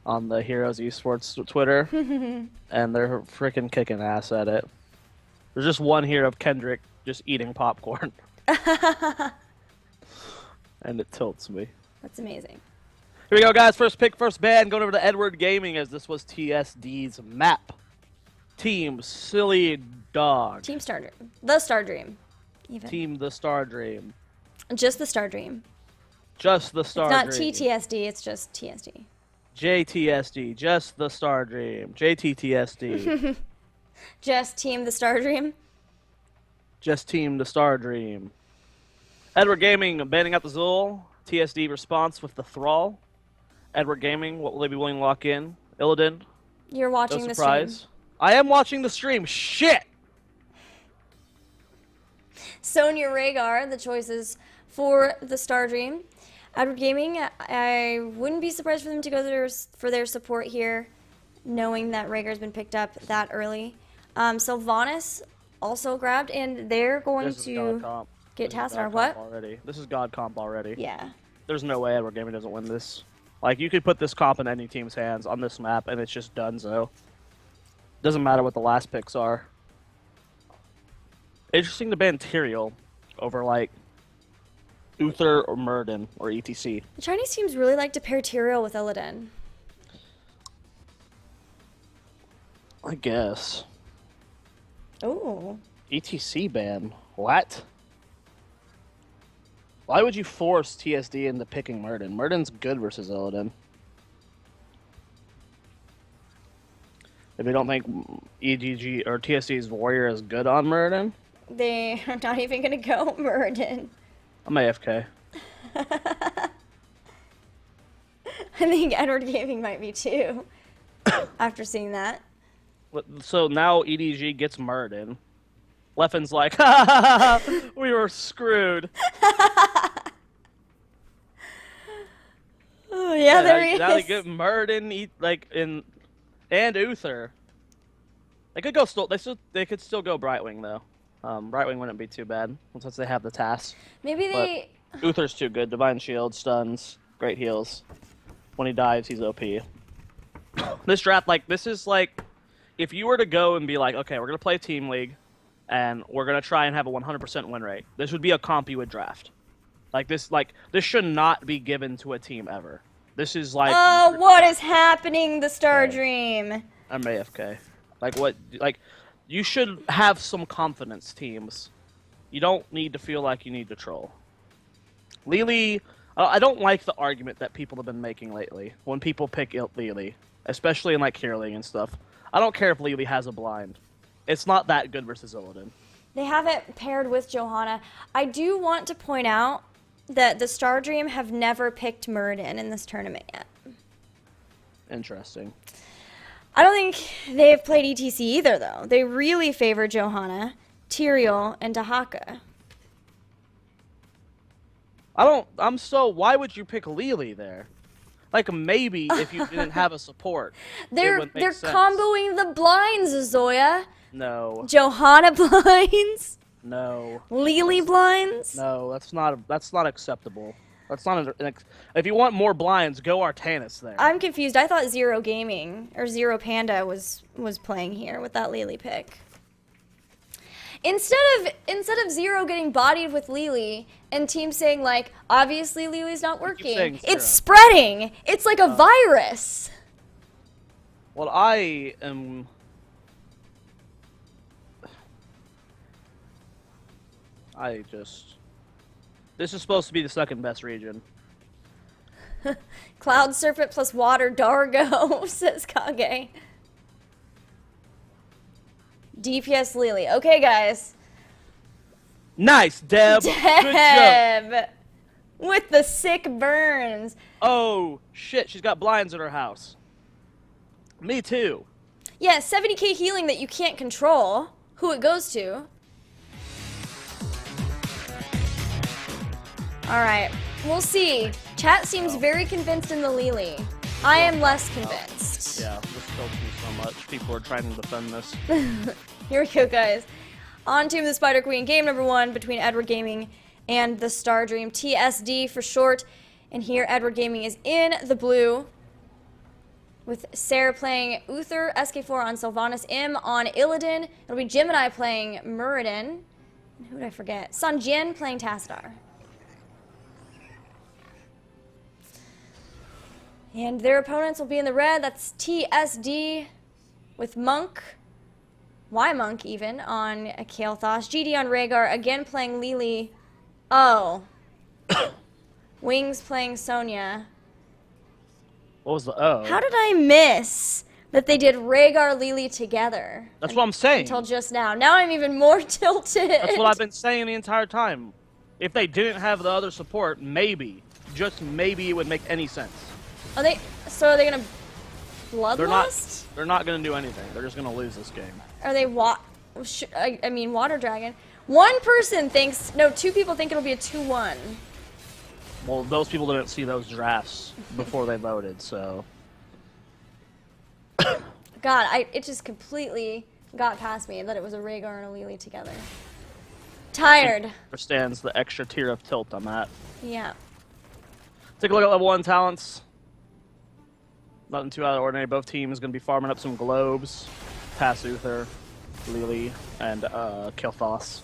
on the Heroes Esports Twitter, and they're freaking kicking ass at it. There's just one here of Kendrick just eating popcorn, and it tilts me. That's amazing. Here we go, guys. First pick, first ban. Going over to Edward Gaming, as this was TSD's map. Team Silly Dog. Team Star Dream. The Star Dream. Even. Team the Star Dream. Just the Star Dream. Just the Star It's not Dream. TTSD, it's just TSD. JTSD. Just the Star Dream. JTTSD. Just Team the Star Dream. Just Team the Star Dream. Edward Gaming banning out the Zul. TSD response with the Thrall. Edward Gaming, what will they be willing to lock in? Illidan. You're watching No the surprise. stream. I am watching the stream. Shit! Sonya Rhaegar, the choices for the Star Dream. Edward Gaming, I wouldn't be surprised for them to go for their support here, knowing that Rhaegar's been picked up that early. Sylvanas also grabbed, and they're going to get Tassadar. What? Already. This is God comp already. Yeah. There's no way Edward Gaming doesn't win this. Like, you could put this comp in any team's hands on this map, and it's just donezo. Doesn't matter what the last picks are. Interesting to ban Tyrael over, like, Uther or Murden or ETC. The Chinese teams really like to pair Tyrael with Illidan. I guess. Oh. ETC ban? What? Why would you force TSD into picking Murden? Murden's good versus Illidan. If you don't think EDG or TSD's Warrior is good on Murden, They are not even going to go Murden. I'm AFK. I think Edward Gaming might be too, after seeing that. So now EDG gets Murden. Leffen's like, ha ha ha ha, we were screwed. Oh, yeah, there he is. Now they get Murden, and Uther. They could go they could still go Brightwing though. Brightwing wouldn't be too bad since they have the task. Maybe they. But Uther's too good. Divine Shield, stuns, great heals. When he dives, he's OP. This draft, this is like, if you were to go and be like, okay, we're gonna play Team League, and we're gonna try and have a 100% win rate. This would be a comp you would draft. This should not be given to a team ever. This is like. Oh, what is happening? The Star Dream. I'm AFK. You should have some confidence, teams. You don't need to feel like you need to troll. Lily, I don't like the argument that people have been making lately when people pick Lily, especially in Hero League and stuff. I don't care if Lily has a blind. It's not that good versus Illidan. They have it paired with Johanna. I do want to point out that the Star Dream have never picked Murden in this tournament yet. Interesting. I don't think they've played ETC either, though. They really favor Johanna, Tyrael, and Dahaka. Why would you pick Lily there? Maybe if you didn't have a support. They're comboing the blinds, Zoia. No. Johanna blinds. No. Lily blinds. No, that's not acceptable. That's not if you want more blinds, go Artanis there. I'm confused. I thought Zero Gaming or Zero Panda was playing here with that Lily pick. Instead of Zero getting bodied with Lily and team saying obviously Lily's not working, it's spreading. It's like a virus. Well, I am. This is supposed to be the second best region. Cloud Serpent plus Water Dargo, says Kage. DPS Lily. Okay, guys. Nice, Deb. Good job. With the sick burns. Oh, shit. She's got blinds in her house. Me too. Yeah, 70k healing that you can't control who it goes to. Alright, we'll see. Chat seems very convinced in the Lily. I am less convinced. Yeah, this tilts me so much. People are trying to defend this. Here we go, guys. On to the Spider Queen, game number 1 between Edward Gaming and the Star Dream. TSD for short. And here Edward Gaming is in the blue. with Sarah playing Uther, SK4 on Sylvanas, Im on Illidan. It'll be Jim and I playing Muradin. Who did I forget? Sanjian playing Tassadar. And their opponents will be in the red. That's TSD with Monk. Y Monk even on Kael'Thas. GD on Rhaegar, again playing Lily. Oh. Wings playing Sonya. What was the oh? How did I miss that they did Rhaegar Lily together? That's what I'm saying. Until just now. Now I'm even more tilted. That's what I've been saying the entire time. If they didn't have the other support, maybe, just maybe it would make any sense. Are they gonna bloodlust? They're not gonna do anything. They're just gonna lose this game. Are they I mean Water Dragon. One person thinks, no, two people think it'll be a 2-1. Well, those people didn't see those drafts before they voted, so. God, it just completely got past me that it was a Rhaegar and a Lily together. Tired. Understands the extra tier of tilt I'm at. Yeah. Take a look at level 1 talents. Nothing too out of the ordinary. Both teams going to be farming up some globes. Pass Uther, Lily, and Kael'Thas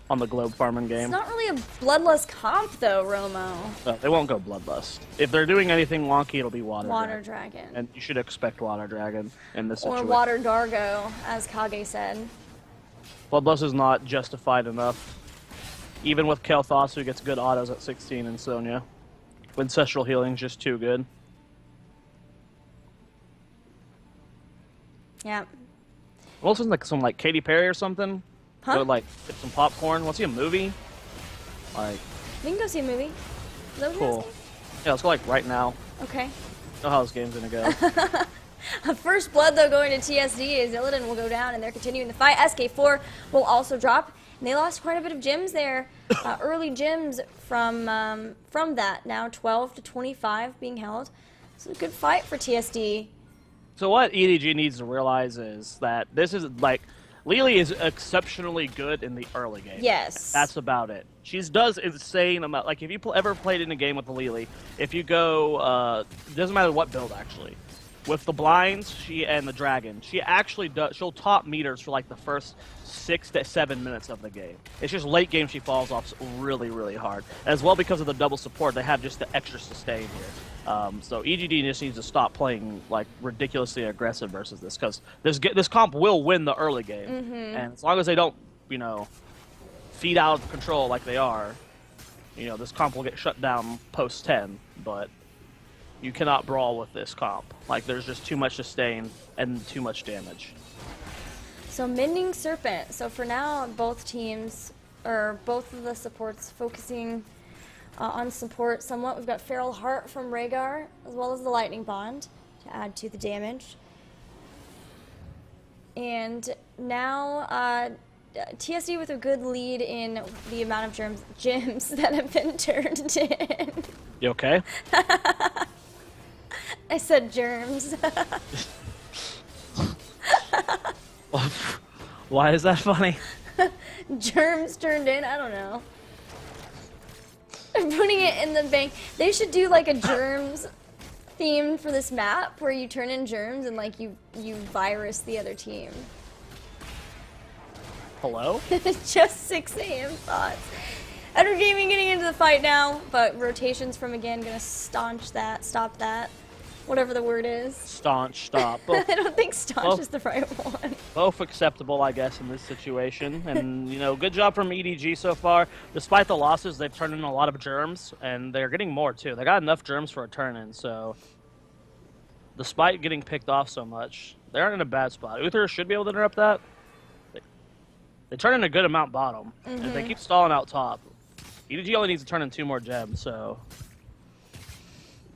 on the globe farming game. It's not really a bloodlust comp though, Romo. They won't go bloodlust. If they're doing anything wonky, it'll be Water Dragon. And you should expect Water Dragon in this Or situation. Water Dargo, as Kage said. Bloodlust is not justified enough. Even with Kael'Thas, who gets good autos at 16 and Sonya. Ancestral Healing's just too good. Yeah. Well, this is like some Katy Perry or something. Huh? Go, get some popcorn. Want to see a movie? We can go see a movie. Is that what you're Cool. asking? Yeah, let's go right now. Okay. Know how this game's gonna go. First blood, though, going to TSD is Illidan will go down, and they're continuing the fight. SK4 will also drop, and they lost quite a bit of gems there. Early gems from that. Now 12 to 25 being held. So a good fight for TSD. So what EDG needs to realize is that this is Lily is exceptionally good in the early game. Yes. That's about it. She does insane amount. If you ever played in a game with the Lily, if you go, doesn't matter what build actually. With the blinds, and the dragon, she actually does. She'll top meters for the first 6 to 7 minutes of the game. It's just late game she falls off really, really hard. As well, because of the double support, they have just the extra sustain here. So EGD just needs to stop playing ridiculously aggressive versus this, because this comp will win the early game, and as long as they don't, feed out of control like they are, this comp will get shut down post 10. But you cannot brawl with this comp. There's just too much sustain and too much damage. So Mending Serpent. So for now, both teams, or both of the supports, focusing on support somewhat. We've got Feral Heart from Rhaegar, as well as the Lightning Bond to add to the damage. And now TSD with a good lead in the amount of gems that have been turned in. You okay? I said germs. Why is that funny? Germs turned in? I don't know. I'm putting it in the bank. They should do a germs theme for this map where you turn in germs and you virus the other team. Hello? Just 6 a.m. thoughts. Edward Gaming getting into the fight now, but rotations from again gonna stop that. Whatever the word is. Staunch, stop. I don't think staunch is the right one. Both acceptable, I guess, in this situation. And, good job from EDG so far. Despite the losses, they've turned in a lot of germs, and they're getting more, too. They got enough germs for a turn-in, so despite getting picked off so much, they aren't in a bad spot. Uther should be able to interrupt that. They turn in a good amount bottom, and they keep stalling out top. EDG only needs to turn in 2 more gems, so...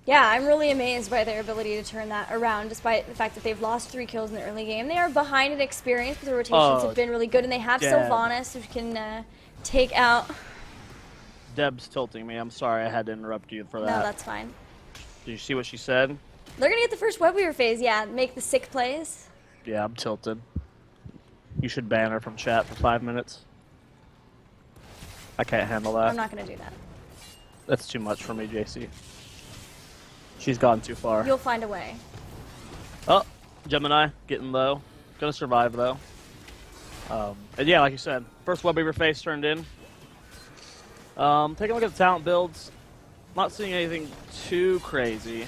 Yeah, I'm really amazed by their ability to turn that around, despite the fact that they've lost 3 kills in the early game. They are behind in experience, but the rotations have been really good, and they have Sylvanas, who can take out... Deb's tilting me. I'm sorry I had to interrupt you for that. No, that's fine. Did you see what she said? They're going to get the first web weaver phase, yeah. Make the sick plays. Yeah, I'm tilted. You should ban her from chat for 5 minutes. I can't handle that. I'm not going to do that. That's too much for me, JC. She's gone too far. You'll find a way. Oh, Gemini getting low. Gonna survive though. And yeah, like you said, first web weaver face turned in. Taking a look at the talent builds. Not seeing anything too crazy.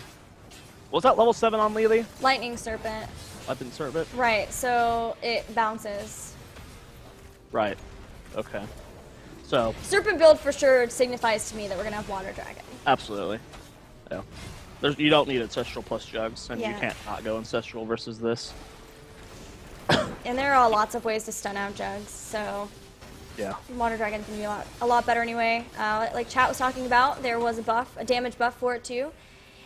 Was that level 7 on Lily? Lightning Serpent. Lightning Serpent? Right, so it bounces. Right. Okay. So. Serpent build for sure signifies to me that we're gonna have Water Dragon. Absolutely. Yeah. You don't need Ancestral plus Jugs, and Yeah. you can't not go Ancestral versus this. And there are lots of ways to stun out Jugs, so Yeah. Water Dragon can be a lot better anyway. Like chat was talking about, there was a damage buff for it too.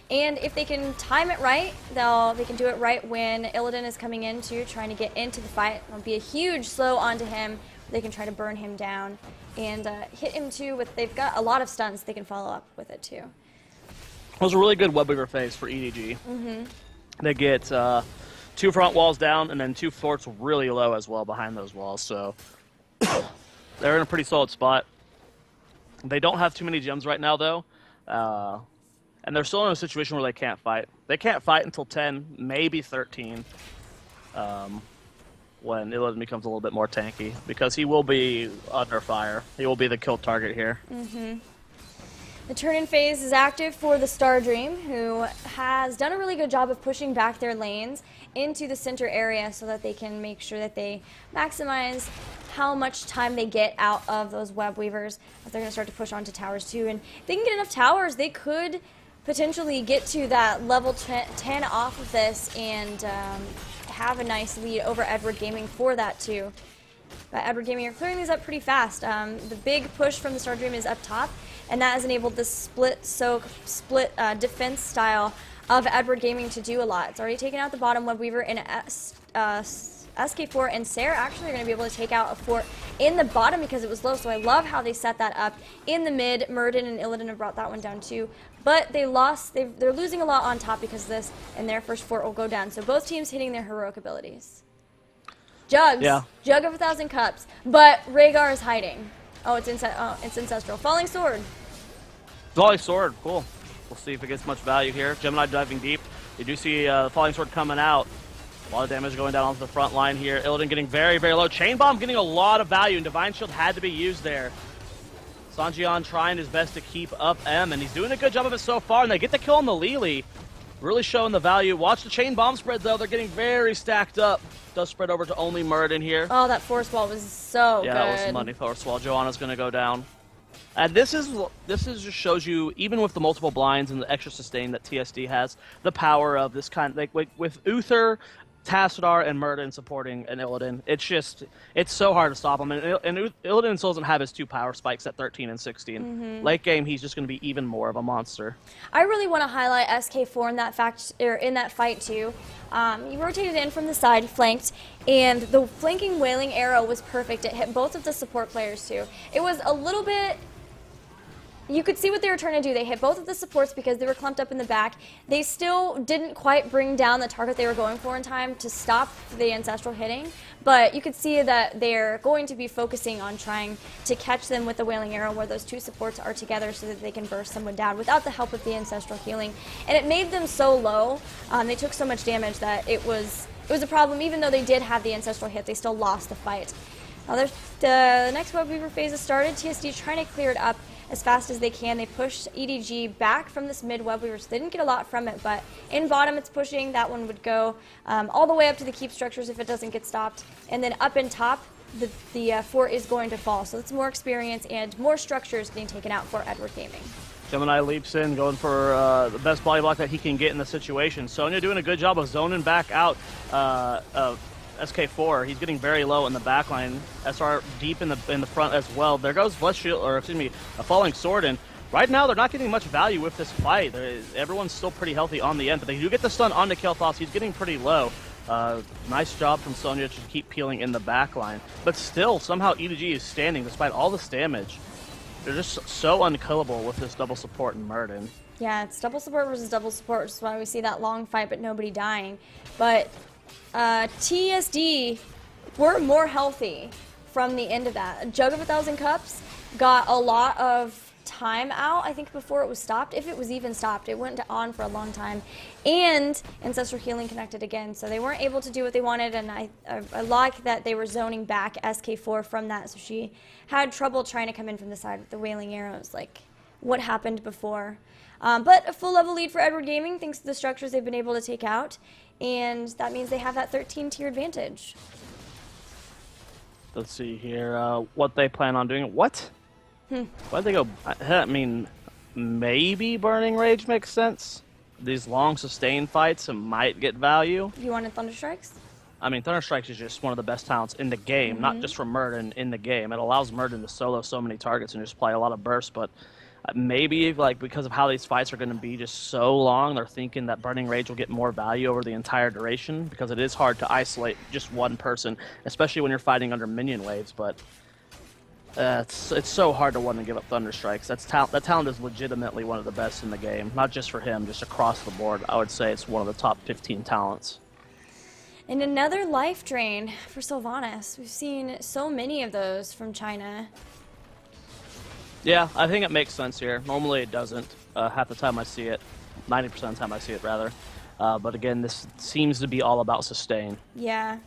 And if they can time it right, they can do it right when Illidan is coming in too, trying to get into the fight. It'll be a huge slow onto him. They can try to burn him down and hit him too they've got a lot of stuns they can follow up with it too. It was a really good web weaver phase for EDG. Mm-hmm. They get 2 front walls down and then 2 forts really low as well behind those walls, so they're in a pretty solid spot. They don't have too many gems right now though. And they're still in a situation where they can't fight. They can't fight until 10, maybe 13, when Illidan becomes a little bit more tanky, because he will be under fire. He will be the kill target here. Mm-hmm. The turn-in phase is active for the Stardream, who has done a really good job of pushing back their lanes into the center area so that they can make sure that they maximize how much time they get out of those web weavers. As they're going to start to push onto towers too. And if they can get enough towers, they could potentially get to that level 10 off of this and have a nice lead over Edward Gaming for that too. But Edward Gaming are clearing these up pretty fast. The big push from the Stardream is up top, and that has enabled the split defense style of Edward Gaming to do a lot. It's already taken out the bottom web weaver, and SK4 and Sarah actually are going to be able to take out a fort in the bottom because it was low, so I love how they set that up in the mid. Murden and Illidan have brought that one down too, but they're losing a lot on top because of this, and their first fort will go down. So both teams hitting their heroic abilities. Jugs, yeah. Jug of 1,000 Cups, but Rhaegar is hiding. Oh, it's Ancestral. Falling Sword. Falling Sword, cool. We'll see if it gets much value here. Gemini diving deep. You do see the Falling Sword coming out. A lot of damage going down onto the front line here. Illidan getting very, very low. Chain Bomb getting a lot of value, and Divine Shield had to be used there. Sanjian trying his best to keep up M, and he's doing a good job of it so far, and they get the kill on the Lily. Really showing the value. Watch the Chain Bomb spread, though. They're getting very stacked up. Does spread over to only Murden here. Oh, that force wall was so good. Yeah, that was money force wall. Joanna's going to go down. And this just shows you, even with the multiple blinds and the extra sustain that TSD has, the power of this kind. Like with Uther, Tassadar, and Murden supporting an Illidan, it's so hard to stop him. And Illidan still doesn't have his 2 power spikes at 13 and 16. Mm-hmm. Late game, he's just going to be even more of a monster. I really want to highlight SK4 in that fight too. He rotated in from the side, flanked, and the flanking Wailing Arrow was perfect. It hit both of the support players too. It was a little bit. You could see what they were trying to do. They hit both of the supports because they were clumped up in the back. They still didn't quite bring down the target they were going for in time to stop the Ancestral hitting, but you could see that they're going to be focusing on trying to catch them with the Wailing Arrow where those 2 supports are together so that they can burst someone down without the help of the Ancestral healing. And it made them so low, they took so much damage that it was a problem. Even though they did have the Ancestral hit, they still lost the fight. Now the next web weaver phase has started. TSD trying to clear it up as fast as they can. They pushed EDG back from this mid web weaver, so they didn't get a lot from it, but in bottom it's pushing. That one would go all the way up to the keep structures if it doesn't get stopped, and then up in top the fort is going to fall, so it's more experience and more structures getting taken out for Edward Gaming. Gemini leaps in, going for the best body block that he can get in the situation. Sonya doing a good job of zoning back out of SK4. He's getting very low in the back line. SR deep in the front as well. There goes Blessed Shield, or excuse me, a Falling Sword, and right now they're not getting much value with this fight. Everyone's still pretty healthy on the end, but they do get the stun onto Kel'Thas. He's getting pretty low. Nice job from Sonya to keep peeling in the back line. But still, somehow EDG is standing despite all this damage. They're just so unkillable with this double support in Murden. Yeah, it's double support versus double support, which is why we see that long fight but nobody dying. But TSD were more healthy from the end of that. A Jug of 1,000 Cups got a lot of timeout, I think, before it was stopped. If it was even stopped, it went on for a long time. And Ancestral Healing connected again, so they weren't able to do what they wanted, and I like that they were zoning back SK4 from that, so she had trouble trying to come in from the side with the Wailing Arrows, like what happened before. But a full level lead for Edward Gaming thanks to the structures they've been able to take out, and that means they have that 13-tier advantage. Let's see here what they plan on doing. What? Why'd they go? I mean, maybe Burning Rage makes sense. These long sustained fights might get value. You wanted Thunder Strikes? I mean, Thunder Strikes is just one of the best talents in the game, not just from Murden in the game. It allows Murden to solo so many targets and just play a lot of bursts, but maybe like because of how these fights are going to be just so long, they're thinking that Burning Rage will get more value over the entire duration because it is hard to isolate just one person, especially when you're fighting under minion waves, but it's so hard to want to give up Thunder Strikes. That talent is legitimately one of the best in the game, not just for him, just across the board. I would say it's one of the top 15 talents. And another life drain for Sylvanas. We've seen so many of those from China. Yeah, I think it makes sense here. Normally it doesn't. Half the time I see it. 90% of the time I see it, rather. But again, this seems to be all about sustain. Yeah.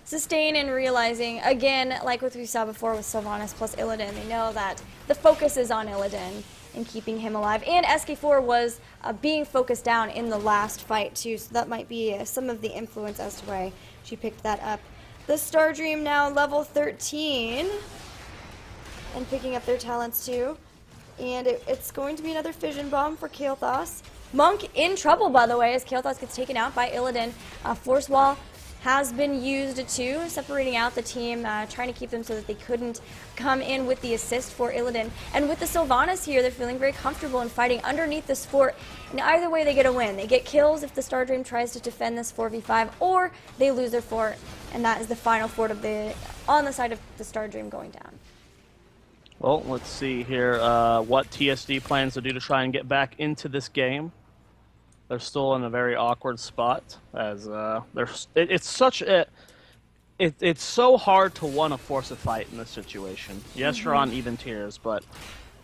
Sustain and realizing, again, like what we saw before with Sylvanas plus Illidan, they know that the focus is on Illidan and keeping him alive. And SK4 was being focused down in the last fight, too, so that might be some of the influence as to why she picked that up. The Stardream now level 13 and picking up their talents, too. And it's going to be another Fission Bomb for Kael'thas. Monk in trouble, by the way, as Kael'thas gets taken out by Illidan. Force Wall has been used too, separating out the team, trying to keep them so that they couldn't come in with the assist for Illidan. And with the Sylvanas here, they're feeling very comfortable in fighting underneath this fort. And either way, they get a win. They get kills if the Stardream tries to defend this 4v5, or they lose their fort, and that is the final fort on the side of the Stardream going down. Well, let's see here what TSD plans to do to try and get back into this game. They're still in a very awkward spot, as it's so hard to want to force a fight in this situation. Yes, you're on even tiers, but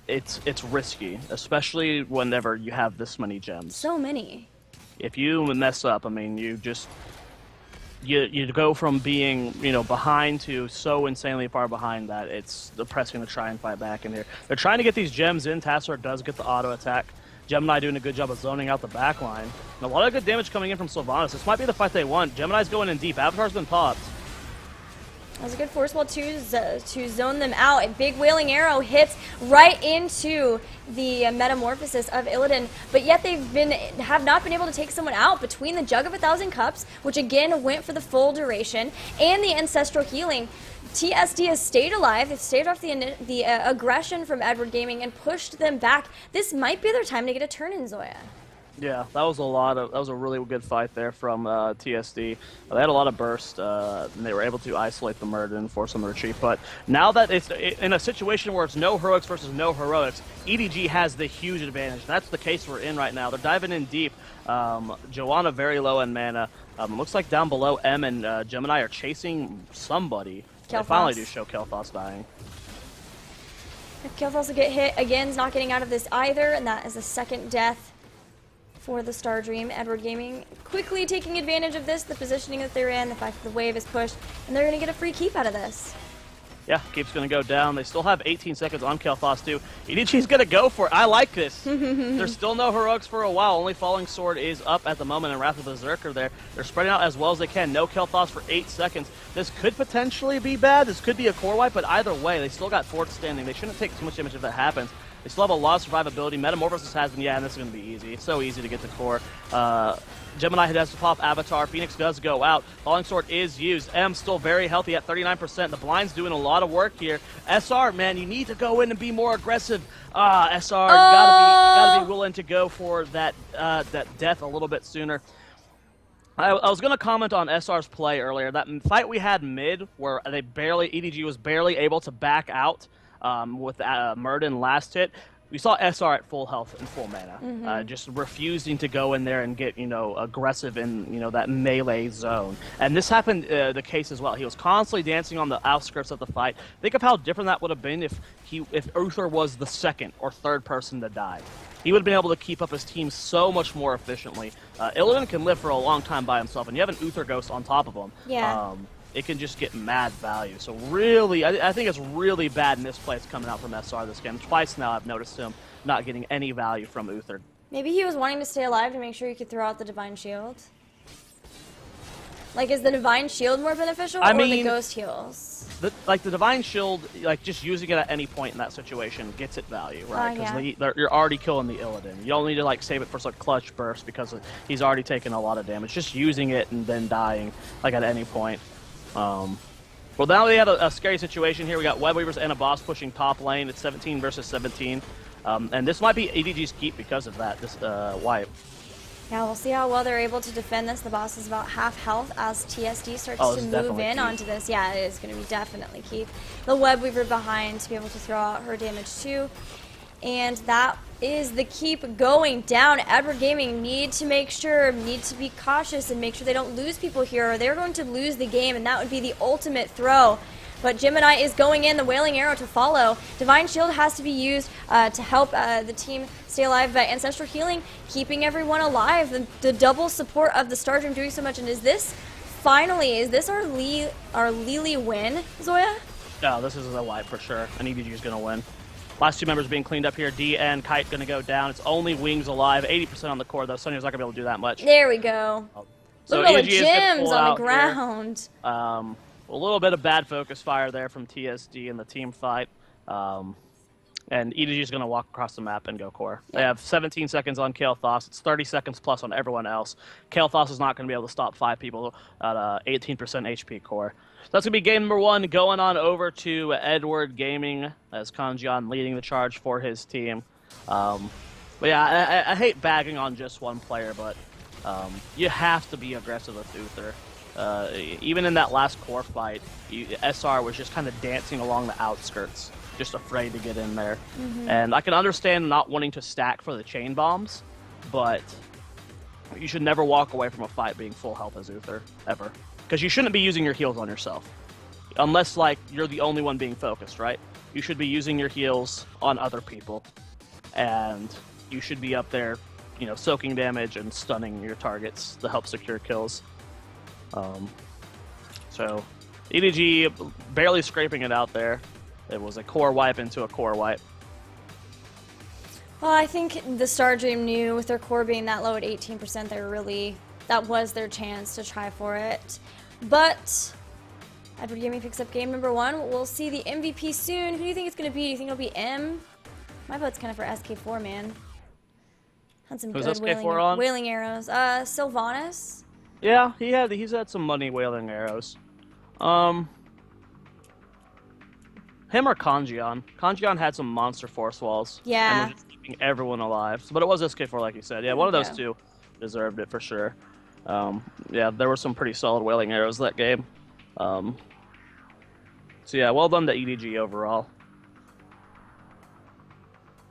it's risky, especially whenever you have this many gems. So many. If you mess up, I mean, you go from being behind to so insanely far behind that it's depressing to try and fight back in here. They're trying to get these gems in. Tassar does get the auto attack. Gemini doing a good job of zoning out the back line. And a lot of good damage coming in from Sylvanas. This might be the fight they want. Gemini's going in deep. Avatar's been popped. That was a good force wall to zone them out. A big Wailing Arrow hits right into the Metamorphosis of Illidan, but yet have not been able to take someone out between the Jug of 1,000 Cups, which again went for the full duration, and the Ancestral Healing. TSD has stayed alive. They've stayed off the aggression from Edward Gaming and pushed them back. This might be their time to get a turn in, Zoia. Yeah, that was a really good fight there from TSD. They had a lot of burst, and they were able to isolate the Murder and force them to retreat. But now that it's in a situation where it's no heroics versus no heroics, EDG has the huge advantage. That's the case we're in right now. They're diving in deep. Joanna very low in mana. Looks like down below, M and Gemini are chasing somebody. They finally do show Kael'thas dying. Kael'thas will get hit again. Is not getting out of this either, and that is a second death for the Stardream. Edward Gaming quickly taking advantage of this, the positioning that they're in, the fact that the wave is pushed, and they're going to get a free keep out of this. Yeah, keep's going to go down. They still have 18 seconds on Kael'thas too. EDG's going to go for it. I like this. There's still no heroics for a while. Only Falling Sword is up at the moment, and Wrath of the Berserker there. They're spreading out as well as they can. No Kael'thas for 8 seconds. This could potentially be bad. This could be a core wipe, but either way, they still got forts standing. They shouldn't take too much damage if that happens. They still have a lot of survivability. Metamorphosis has been, and this is going to be easy. It's so easy to get the core. Gemini has to pop Avatar. Phoenix does go out. Falling Sword is used. M still very healthy at 39%. The blind's doing a lot of work here. SR, man, you need to go in and be more aggressive. SR, gotta be willing to go for that death a little bit sooner. I was going to comment on SR's play earlier. That fight we had mid, where EDG was barely able to back out with Murden last hit. we saw SR at full health and full mana, just refusing to go in there and get, aggressive in, that melee zone. And this happened the case as well. He was constantly dancing on the outskirts of the fight. Think of how different that would have been if Uther was the second or third person to die. He would have been able to keep up his team so much more efficiently. Illidan can live for a long time by himself, and you have an Uther Ghost on top of him. Yeah. It can just get mad value. So really, I think it's really bad misplays coming out from SR this game. Twice now I've noticed him not getting any value from Uther. Maybe he was wanting to stay alive to make sure he could throw out the Divine Shield. Like, is the Divine Shield more beneficial or the Ghost Heals? The Divine Shield, just using it at any point in that situation gets it value, right? Because you're already killing the Illidan. You don't need to save it for some clutch burst because he's already taken a lot of damage. Just using it and then dying at any point. Well, now we have a scary situation here. We got Web Weavers and a boss pushing top lane. It's 17 versus 17. And this might be EDG's keep because of that, this wipe. Yeah, we'll see how well they're able to defend this. The boss is about half health as TSD starts to move in onto this. Yeah, it is going to be definitely keep. The Web Weaver behind to be able to throw out her damage too. And that is the keep going down. Edward Gaming need to be cautious and make sure they don't lose people here or they're going to lose the game, and that would be the ultimate throw. But Gemini is going in, the Wailing Arrow to follow. Divine Shield has to be used to help the team stay alive, but Ancestral Healing keeping everyone alive. The double support of the Star Dream doing so much. And is this our Lily win, Zoya? No, this is a wipe for sure. And EDG is going to win. Last two members being cleaned up here. D and Kite going to go down. It's only Wings alive. 80% on the core, though. Sonya's not going to be able to do that much. There we go. So look at all the EDG gems on the ground. A little bit of bad focus fire there from TSD in the team fight. And EDG is going to walk across the map and go core. They have 17 seconds on Kael'thas. It's 30 seconds plus on everyone else. Kael'thas is not going to be able to stop 5 people at 18% HP core. So that's going to be game number 1, going on over to Edward Gaming as Kanjian leading the charge for his team. But yeah, I hate bagging on just one player, but you have to be aggressive with Uther. Even in that last core fight, SR was just kind of dancing along the outskirts, just afraid to get in there. And I can understand not wanting to stack for the chain bombs, but you should never walk away from a fight being full health as Uther, ever. Because you shouldn't be using your heals on yourself. Unless, you're the only one being focused, right? You should be using your heals on other people. And you should be up there, soaking damage and stunning your targets to help secure kills. So EDG barely scraping it out there. It was a core wipe into a core wipe. Well, I think the Star Dream knew with their core being that low at 18%, that was their chance to try for it. But Edward Gaming picks up game number 1. We'll see the MVP soon. Who do you think it's going to be? Do you think it'll be M? My vote's kind of for SK4, man. Had some Who's good SK4 wailing arrows. Sylvanas. Yeah, he's had some money wailing arrows. Him or Kanjian. Kanjian had some monster force walls. Yeah. And was just keeping everyone alive. But it was SK4, like you said. Yeah, one of those two deserved it for sure. Yeah, there were some pretty solid wailing arrows that game. So yeah, well done to EDG overall.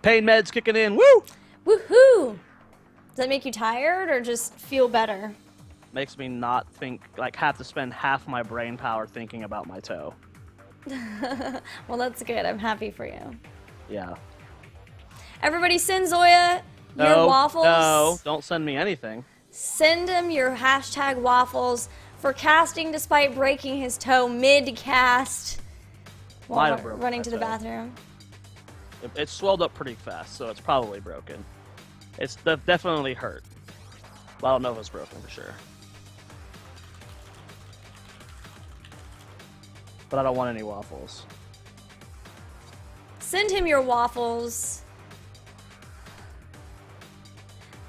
Pain meds kicking in. Woo! Woohoo! Does that make you tired or just feel better? Makes me not have to spend half my brain power thinking about my toe. Well, that's good. I'm happy for you. Yeah. Everybody send Zoya your waffles. No, don't send me anything. Send him your hashtag waffles for casting despite breaking his toe mid-cast while running to the bathroom. It swelled up pretty fast, so it's probably broken. It's definitely hurt. But I don't know if it's broken for sure. But I don't want any waffles. Send him your waffles.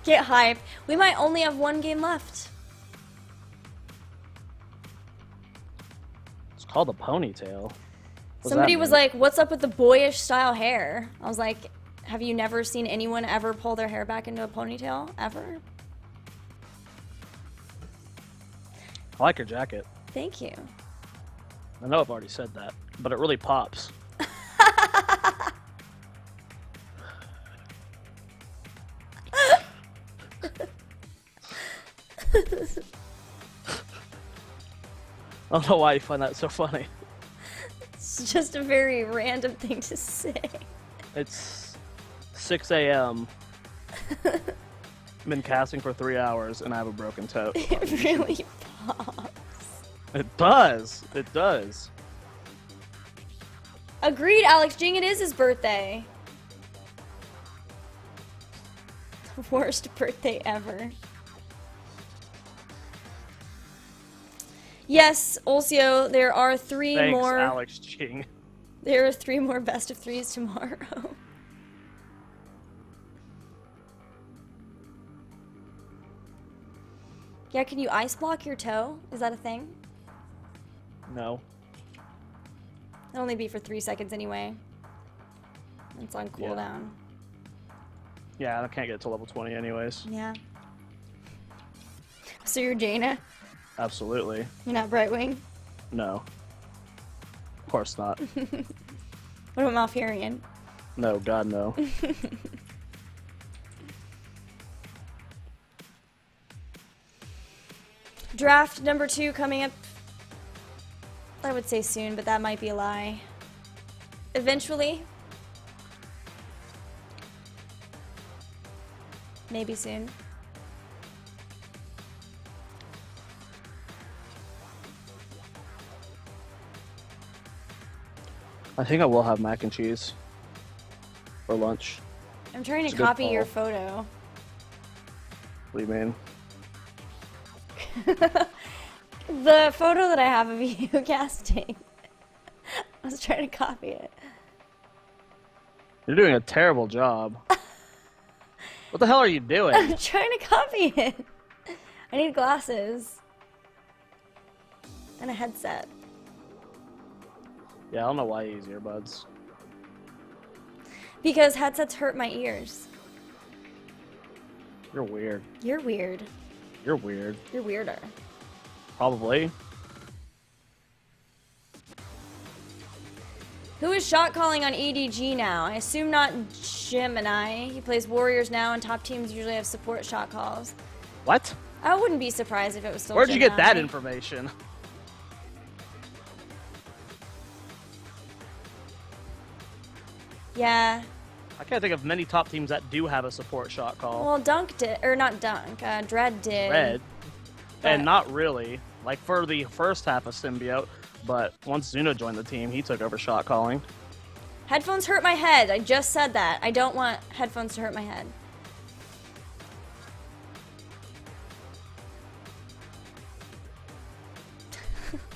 Get hype. We might only have 1 game left. It's called a ponytail. Somebody was like, what's up with the boyish style hair? I was like, have you never seen anyone ever pull their hair back into a ponytail? Ever? I like your jacket. Thank you. I know I've already said that, but it really pops. I don't know why you find that so funny. It's just a very random thing to say. It's 6 a.m. Been casting for 3 hours and I have a broken toe. It really pops. It does. It does. Agreed, Alex Jing. It is his birthday. The worst birthday ever. Yes, Olsio, there are three Thanks, more. Alex Ching. There are 3 more best of 3s tomorrow. Yeah, can you ice block your toe? Is that a thing? No. It'll only be for 3 seconds anyway. It's on cooldown. Yeah, I can't get to level 20 anyways. Yeah. So you're Jaina? Absolutely. You're not Brightwing? No. Of course not. What about Malfurion? No, God no. Draft number 2 coming up. I would say soon, but that might be a lie. Eventually. Maybe soon. I think I will have mac and cheese for lunch. I'm trying It's to a good copy your call. photo. What do you mean? The photo that I have of you casting. I was trying to copy it. You're doing a terrible job. What the hell are you doing? I'm trying to copy it. I need glasses. And a headset. Yeah, I don't know why you use earbuds. Because headsets hurt my ears. You're weird. You're weird. You're weird. You're weirder. Probably. Who is shot calling on EDG now? I assume not Gemini. He plays Warriors now, and top teams usually have support shot calls. What? I wouldn't be surprised if it was still Where'd you get that Gemini. information? Yeah. I can't think of many top teams that do have a support shot call. Well, Dunk did, or not Dunk. Dread did. Red. but- And not really. Like for the first half of Symbiote, but once Zuno joined the team, he took over shot calling. Headphones hurt my head. I just said that. I don't want headphones to hurt my head.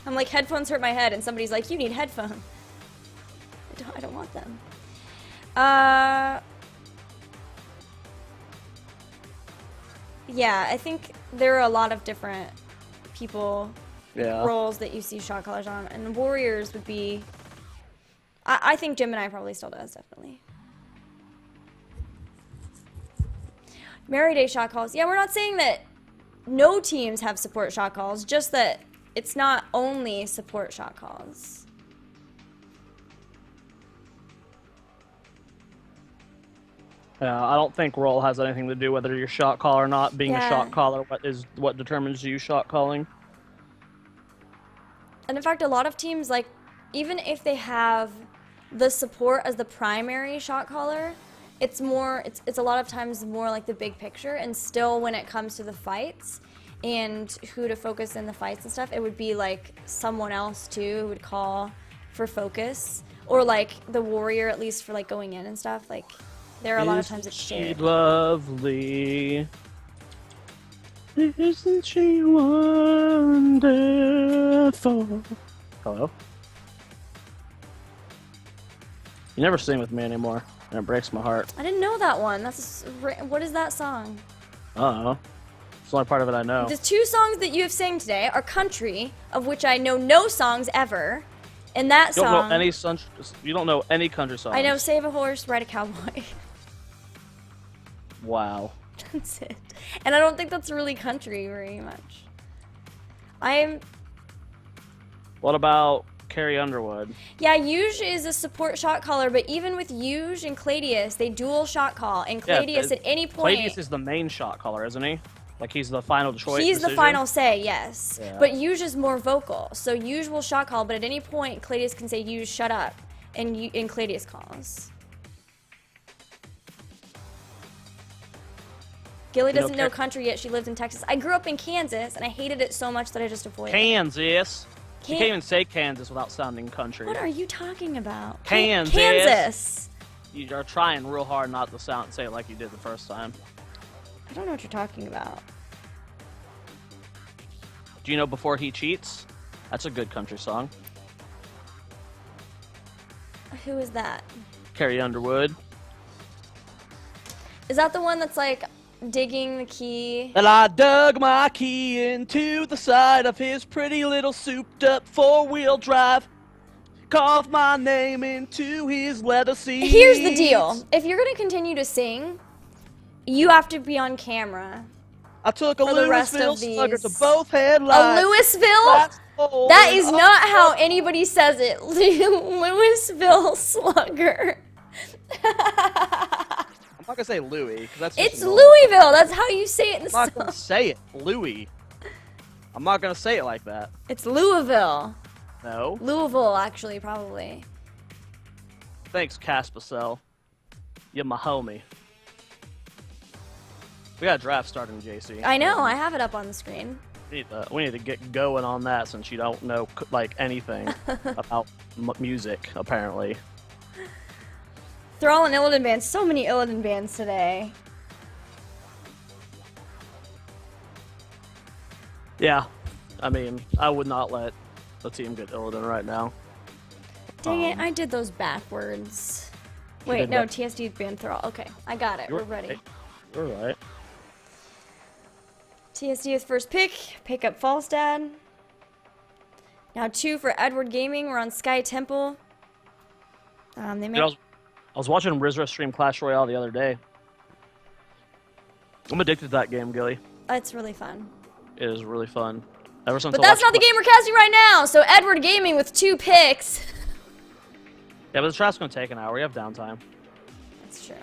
I'm like, headphones hurt my head, and somebody's like, you need headphones. I don't want them. Yeah, I think there are a lot of different people, Yeah. roles that you see shot callers on, and Warriors would be. I think Gemini probably still does, definitely. Mary Day shot calls. Yeah, we're not saying that no teams have support shot calls, just that it's not only support shot calls. Yeah, I don't think role has anything to do whether you're shot call or not. Being Yeah. a shot caller what determines you shot calling. And in fact, a lot of teams, like, even if they have the support as the primary shot caller, it's a lot of times more like the big picture, and still when it comes to the fights and who to focus in the fights and stuff, it would be like someone else too who would call for focus, or like the warrior, at least for like going in and stuff. Like, there are a lot of times it's Isn't shared. she lovely? Isn't she wonderful? Hello? You never sing with me anymore, and it breaks my heart. I didn't know that one. What is that song? I don't know. It's the only part of it I know. The 2 songs that you have sang today are country, of which I know no songs ever. And that You don't song, know any you don't know any country songs. I know Save a Horse, Ride a Cowboy. Wow. That's it. And I don't think that's really country very much. What about Carrie Underwood? Yeah, Yuge is a support shot caller, but even with Yuge and Cladius, they dual shot call. And Yeah, Cladius at any point... Cladius is the main shot caller, isn't he? Like he's the final choice. He's decision? the final say, yes. Yeah. But Yuge is more vocal. So Yuge will shot call, but at any point, Cladius can say, Yuge, shut up. And Cladius calls. Gilly doesn't know country yet. She lives in Texas. I grew up in Kansas, and I hated it so much that I just avoided it. Kansas. You can't even say Kansas without sounding country. What are you talking about? Kansas. Kansas. You are trying real hard not to say it like you did the first time. I don't know what you're talking about. Do you know Before He Cheats? That's a good country song. Who is that? Carrie Underwood. Is that the one that's like digging the key? And I dug my key into the side of his pretty little souped-up four-wheel drive. Carved my name into his leather seats. Here's the deal. If you're going to continue to sing, you have to be on camera. I took a Louisville slugger to both A headlights. Louisville? That is not how anybody says it. Louisville slugger. I'm not gonna say Louis because that's just It's annoying. Louisville. That's how you say it in the I'm not song. gonna say it, Louis. I'm not gonna say it like that. It's Louisville. No. Louisville, actually, probably. Thanks, Caspacel. You're my homie. We got a draft starting, JC. I know. I have it up on the screen. We need to get going on that since you don't know like anything about music, apparently. Thrall and Illidan bands. So many Illidan bands today. Yeah, I mean, I would not let the team get Illidan right now. Dang it, I did those backwards. Wait, no, TSD banned Thrall. Okay, I got it. We're ready. Right. You're right. TSD is first pick. Pick up Falstad. Now 2 for Edward Gaming. We're on Sky Temple. They may... I was watching Rizra stream Clash Royale the other day. I'm addicted to that game, Gilly. It's really fun. It is really fun. Ever since But that's not the game we're casting right now. So Edward Gaming with 2 picks. Yeah, but the draft's gonna take an hour. We have downtime. That's true.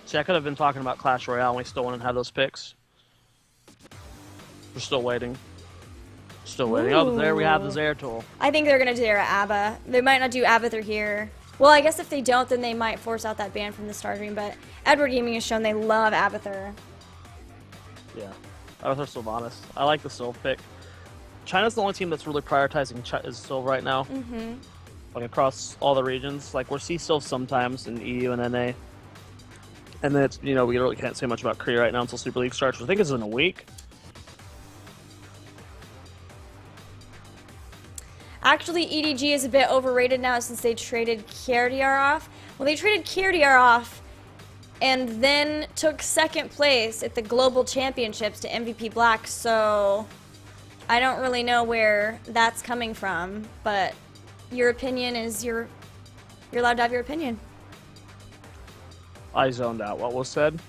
See, I could have been talking about Clash Royale and we still wouldn't have those picks. We're still waiting. Still waiting. Ooh. Oh, there we have the Zeratul. I think they're going to do Abba. They might not do Abathur here. Well, I guess if they don't, then they might force out that ban from the Star Dream. But Edward Gaming has shown they love Abathur. Yeah. Arthur Sylvanas. I like the Sylv pick. China's the only team that's really prioritizing is Sylv right now. Mm-hmm. Like across all the regions. Like we'll see Sylv sometimes in EU and NA. And then it's, we really can't say much about Korea right now until Super League starts, which I think is in a week. Actually, EDG is a bit overrated now since they traded KRDR off. Well, they traded KRDR off and then took 2nd place at the Global Championships to MVP Black, so I don't really know where that's coming from, but your opinion is you're allowed to have your opinion. I zoned out. What was said?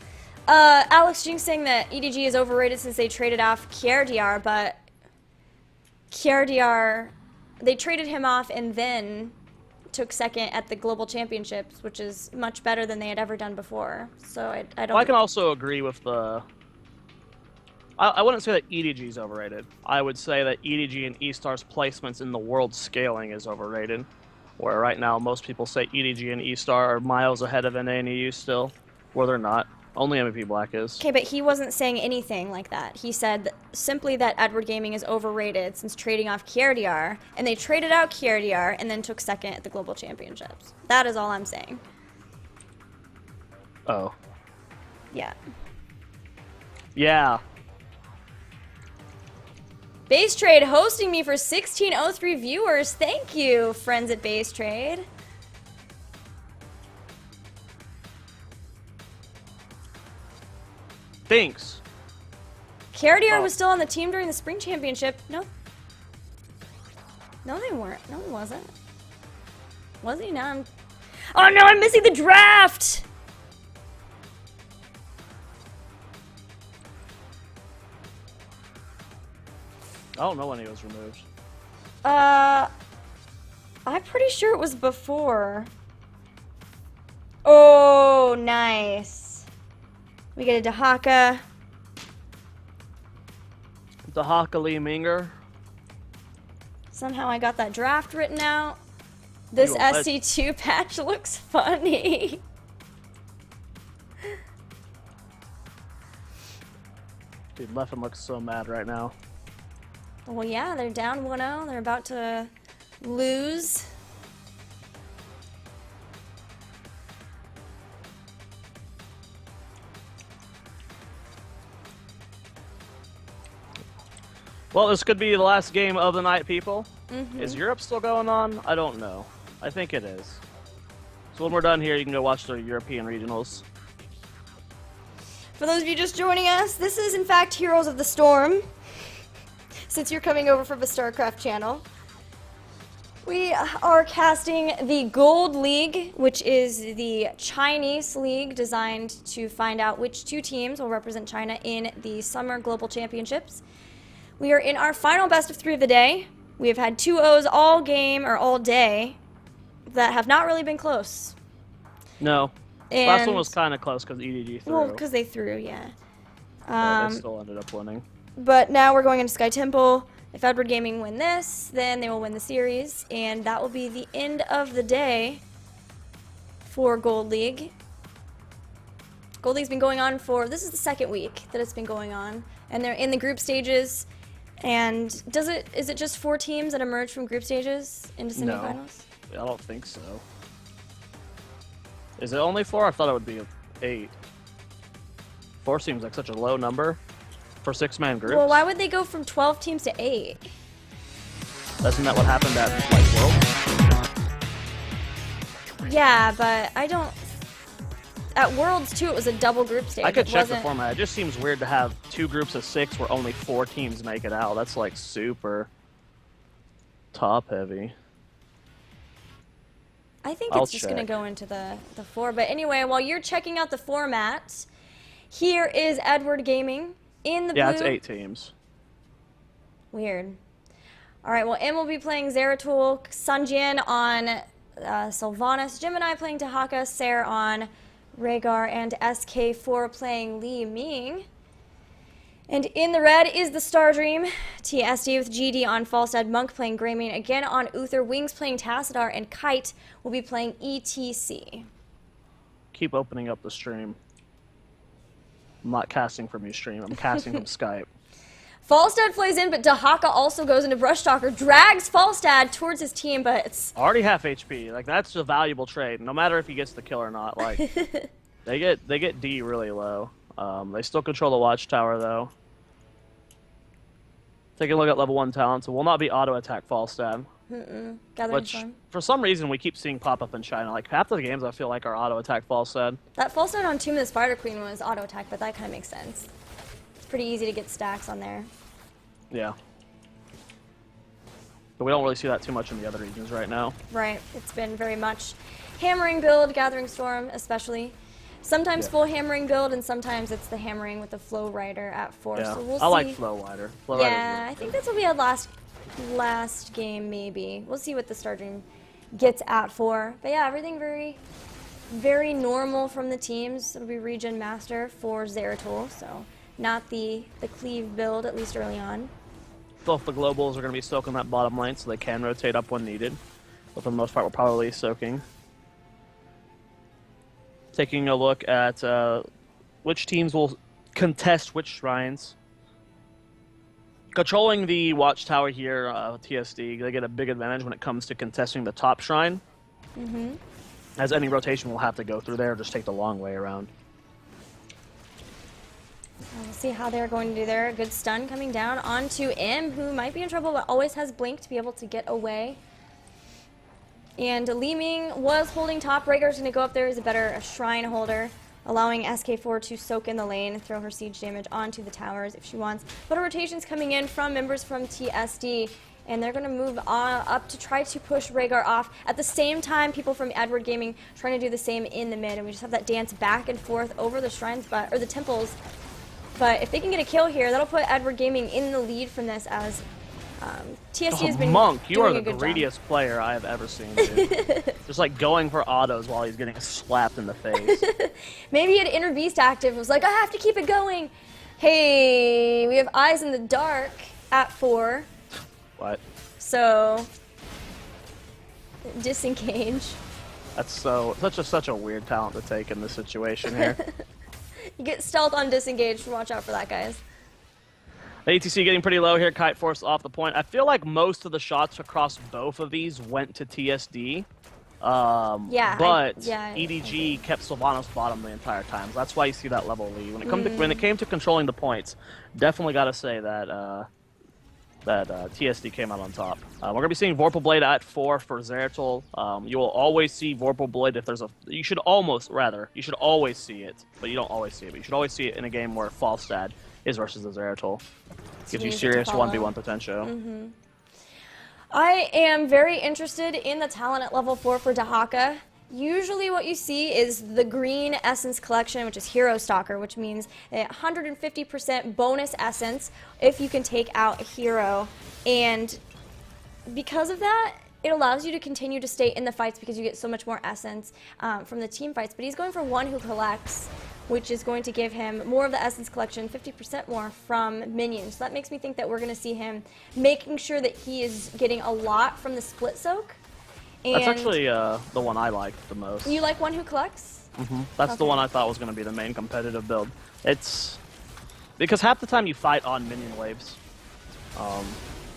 Alex Jinx saying that EDG is overrated since they traded off KRDR, but KRDR... They traded him off and then took 2nd at the Global Championships, which is much better than they had ever done before. So I don't... Well, I can also agree with the... I wouldn't say that EDG is overrated. I would say that EDG and E-Star's placements in the world scaling is overrated. Where right now most people say EDG and E-Star are miles ahead of NA and EU still. Where they're not. Only MVP Black is. Okay, but he wasn't saying anything like that. He said simply that Edward Gaming is overrated since trading off KRDR, and they traded out KRDR and then took 2nd at the Global Championships. That is all I'm saying. Oh. Yeah. Yeah. Base Trade hosting me for 1603 viewers. Thank you, friends at Base Trade. Thanks. KRDR was still on the team during the Spring Championship. No. No, they weren't. No, he wasn't. Was he? Now I'm... Oh, no, I'm missing the draft! I don't know when he was removed. I'm pretty sure it was before. Oh, nice. We get a Dahaka. Dahaka Lee Minger. Somehow I got that draft written out. This SC2 patch looks funny. Dude, Leffen looks so mad right now. Well, yeah, they're down 1-0. They're about to lose. Well, this could be the last game of the night, people. Mm-hmm. Is Europe still going on? I don't know. I think it is. So when we're done here, you can go watch the European regionals. For those of you just joining us, this is in fact Heroes of the Storm. Since you're coming over from the StarCraft channel. We are casting the Gold League, which is the Chinese league designed to find out which 2 teams will represent China in the Summer Global Championships. We are in our final best of 3 of the day. We have had 2-0s all game or all day that have not really been close. No. And last one was kind of close because EDG threw. Well, because they threw, yeah. But they still ended up winning. But now we're going into Sky Temple. If Edward Gaming win this, then they will win the series, and that will be the end of the day for Gold League. Gold League's been going on for, this is the 2nd week that it's been going on, and they're in the group stages. And is it just 4 teams that emerge from group stages into semifinals? No, I don't think so. Is it only 4? I thought it would be 8. 4 seems like such a low number for 6-man groups. Well, why would they go from 12 teams to 8? Isn't that what happened at Worlds? Yeah, but I don't. At Worlds too, it was a double group stage. I could check the format. It just seems weird to have 2 groups of 6 where only 4 teams make it out. That's like super top heavy. I think it's just going to go into the 4. But anyway, while you're checking out the format, here is Edward Gaming in the blue. Yeah, it's 8 teams. Weird. All right, well, M will be playing Zeratul, Sunjian on Sylvanas, Gemini playing Dahaka, Ser on Rhaegar, and SK4 playing Li Ming. And in the red is the Star Dream, TSD with GD on Falstad, Monk playing Greymane again on Uther, Wings playing Tassadar, and Kite will be playing ETC. Keep opening up the stream. I'm not casting from your stream, I'm casting from Skype. Falstad plays in, but Dahaka also goes into Brushtalker, drags Falstad towards his team, but it's... Already half HP. Like, that's a valuable trade, no matter if he gets the kill or not. Like, they get D really low. They still control the Watchtower, though. Taking a look at level 1 talents, it will not be auto-attack Falstad. Gathering Which, Storm. for some reason, we keep seeing pop up in China. Like, half the games I feel like are auto-attack Falstad. That Falstad on Tomb of the Spider Queen was auto-attack, but that kind of makes sense. It's pretty easy to get stacks on there. Yeah. But we don't really see that too much in the other regions right now. Right. It's been very much hammering build, Gathering Storm especially. Sometimes full hammering build, and sometimes it's the hammering with the Flow Rider at 4. Yeah. So we'll see. I like Flow Rider. Yeah, I think this will be a last game maybe. We'll see what the Star Dream gets at 4. But yeah, everything very, very normal from the teams. It'll be Regen Master for Zeratul, so not the cleave build, at least early on. Both the globals are going to be soaking that bottom lane so they can rotate up when needed. But for the most part, we're probably soaking. Taking a look at which teams will contest which shrines. Controlling the Watchtower here, TSD, they get a big advantage when it comes to contesting the top shrine. As any rotation will have to go through there, just take the long way around. We'll see how they're going to do there. Good stun coming down onto M, who might be in trouble, but always has Blink to be able to get away. And Li Ming was holding top. Rhaegar's going to go up there as a better shrine holder, allowing SK4 to soak in the lane and throw her siege damage onto the towers if she wants. But a rotation's coming in from members from TSD, and they're going to move on up to try to push Rhaegar off. At the same time, people from Edward Gaming trying to do the same in the mid, and we just have that dance back and forth over the shrines, or the temples. But if they can get a kill here, that'll put Edward Gaming in the lead from this, as TSD has been Monk, you are doing the a good greediest player I have ever seen, dude. Just like going for autos while he's getting slapped in the face. Maybe he had Inner Beast active and was like, I have to keep it going. Hey, we have Eyes in the Dark at 4. What? So, disengage. That's such a weird talent to take in this situation here. You get stealth on disengage. Watch out for that, guys. ATC getting pretty low here. Kite Force off the point. I feel like most of the shots across both of these went to TSD. But EDG kept Sylvanas bottom the entire time. So that's why you see that level lead. When it came to controlling the points, definitely got to say that TSD came out on top. We're going to be seeing Vorpal Blade at 4 for Zeratul. You will always see Vorpal Blade if there's a... You should always see it, but you don't always see it. But you should always see it in a game where Falstad is versus the Zeratul. Gives you serious 1v1 potential. I am very interested in the talent at level 4 for Dahaka. Usually what you see is the green essence collection, which is Hero Stalker, which means 150% bonus essence if you can take out a hero. And because of that, it allows you to continue to stay in the fights because you get so much more essence from the team fights. But he's going for one who collects, which is going to give him more of the essence collection, 50% more from minions. So that makes me think that we're going to see him making sure that he is getting a lot from the split soak. And that's actually the one I like the most. You like one who collects? That's the one I thought was going to be the main competitive build. It's because half the time you fight on minion waves.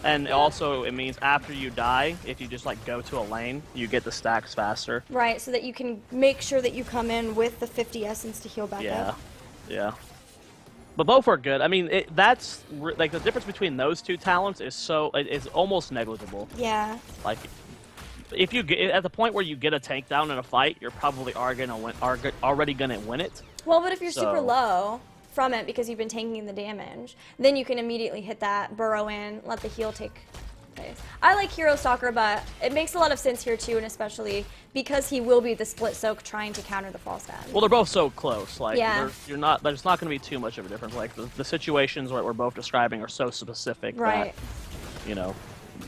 And also, it means after you die, if you just like go to a lane, you get the stacks faster. Right, so that you can make sure that you come in with the 50 essence to heal back up. Yeah. But both are good. I mean, that's like the difference between those two talents is almost negligible. Yeah. Like, if you get at the point where you get a tank down in a fight, you're probably already gonna win it. Well, but if you're super low from it because you've been tanking the damage, then you can immediately hit that, burrow in, let the heal take place. I like Hero Stalker, but it makes a lot of sense here too, and especially because he will be the split soak trying to counter the false stab. Well, they're both so close. Like, yeah. There's not going to be too much of a difference. Like the situations what we're both describing are so specific right. that, you know,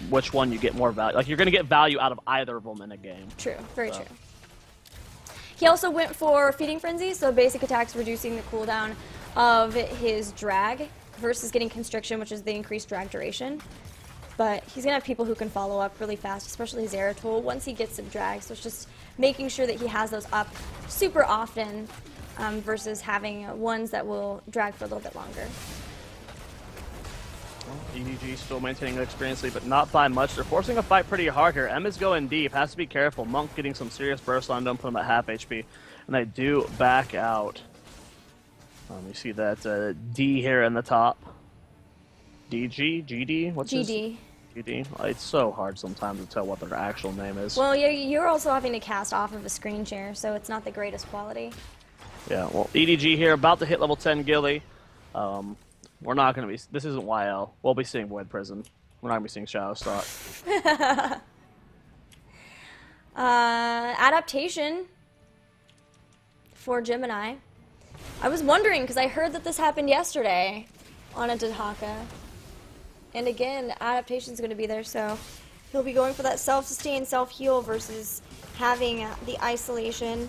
which one you get more value. Like, you're going to get value out of either of them in a game. True, very true. He also went for Feeding Frenzy, so basic attacks reducing the cooldown of his drag versus getting Constriction, which is the increased drag duration. But he's going to have people who can follow up really fast, especially Zeratul, once he gets some drag. So it's just making sure that he has those up super often versus having ones that will drag for a little bit longer. Well, EDG still maintaining good experience lead, but not by much. They're forcing a fight pretty hard here. M is going deep, has to be careful. Monk getting some serious burst on him, put him at half HP. And they do back out. You see that D here in the top. DG? GD? What's GD. GD? It's so hard sometimes to tell what their actual name is. Well, you're also having to cast off of a screen share, so it's not the greatest quality. Yeah, well, EDG here, about to hit level 10 Gilly. We're not going to be... This isn't YL. We'll be seeing Void Prison. We're not going to be seeing Shadow Stock. Adaptation for Gemini. I was wondering, because I heard that this happened yesterday on a Dahaka. And again, adaptation's going to be there, so he'll be going for that self-sustain, self-heal versus having the isolation,